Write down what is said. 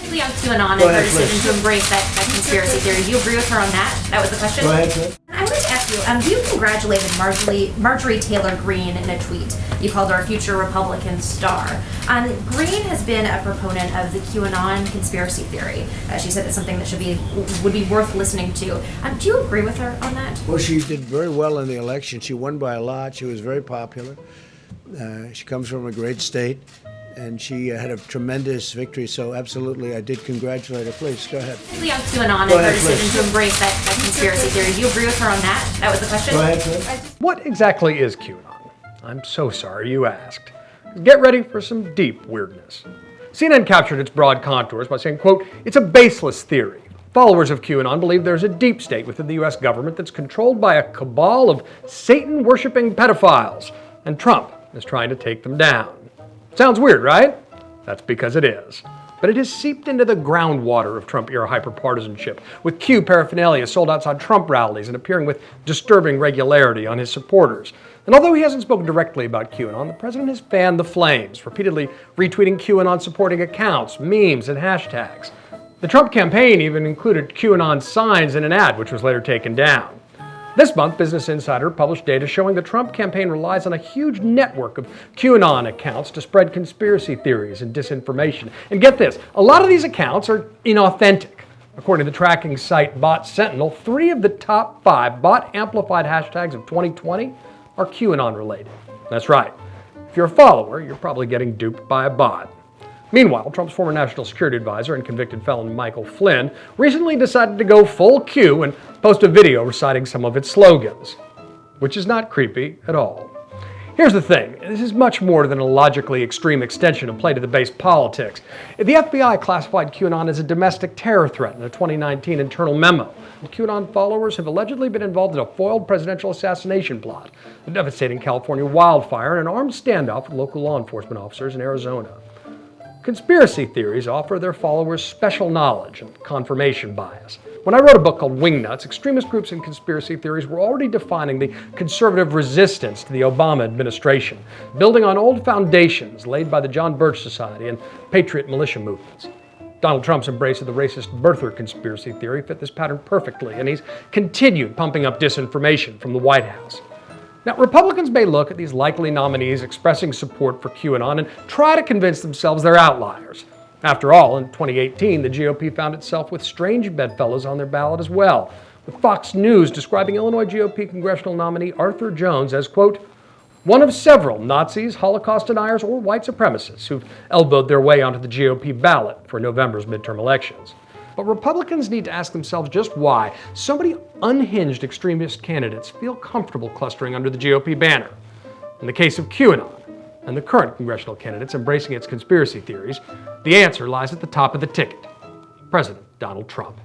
On QAnon and her decision to embrace that conspiracy theory. Do you agree with her on that? That was the question. Go ahead, sir. I wanted to ask you, you congratulated Marjorie Taylor Greene in a tweet. You called her a future Republican star. Greene has been a proponent of the QAnon conspiracy theory. She said it's something that would be worth listening to. Do you agree with her on that? Well, she did very well in the election. She won by a lot. She was very popular. She comes from a great state. And she had a tremendous victory, so absolutely, I did congratulate her. Please, go ahead. On QAnon and her decision to embrace that conspiracy theory. Do you agree with her on that? That was the question. Go ahead, sir. What exactly is QAnon? I'm so sorry you asked. Get ready for some deep weirdness. CNN captured its broad contours by saying, quote, it's a baseless theory. Followers of QAnon believe there's a deep state within the U.S. government that's controlled by a cabal of Satan-worshipping pedophiles, and Trump is trying to take them down. Sounds weird, right? That's because it is. But it has seeped into the groundwater of Trump-era hyperpartisanship, with Q paraphernalia sold outside Trump rallies and appearing with disturbing regularity on his supporters. And although he hasn't spoken directly about QAnon, the president has fanned the flames, repeatedly retweeting QAnon-supporting accounts, memes, and hashtags. The Trump campaign even included QAnon signs in an ad, which was later taken down. This month, Business Insider published data showing the Trump campaign relies on a huge network of QAnon accounts to spread conspiracy theories and disinformation. And get this, a lot of these accounts are inauthentic. According to the tracking site Bot Sentinel, 3 of the top 5 bot-amplified hashtags of 2020 are QAnon related. That's right. If you're a follower, you're probably getting duped by a bot. Meanwhile, Trump's former national security advisor and convicted felon Michael Flynn recently decided to go full Q and post a video reciting some of its slogans, which is not creepy at all. Here's the thing, this is much more than a logically extreme extension of play to the base politics. The FBI classified QAnon as a domestic terror threat in a 2019 internal memo. And QAnon followers have allegedly been involved in a foiled presidential assassination plot, a devastating California wildfire, and an armed standoff with local law enforcement officers in Arizona. Conspiracy theories offer their followers special knowledge and confirmation bias. When I wrote a book called Wingnuts, extremist groups and conspiracy theories were already defining the conservative resistance to the Obama administration, building on old foundations laid by the John Birch Society and patriot militia movements. Donald Trump's embrace of the racist birther conspiracy theory fit this pattern perfectly, and he's continued pumping up disinformation from the White House. Now, Republicans may look at these likely nominees expressing support for QAnon and try to convince themselves they're outliers. After all, in 2018, the GOP found itself with strange bedfellows on their ballot as well, with Fox News describing Illinois GOP congressional nominee Arthur Jones as, quote, one of several Nazis, Holocaust deniers, or white supremacists who've elbowed their way onto the GOP ballot for November's midterm elections. But Republicans need to ask themselves just why so many unhinged extremist candidates feel comfortable clustering under the GOP banner. In the case of QAnon and the current congressional candidates embracing its conspiracy theories, the answer lies at the top of the ticket: President Donald Trump.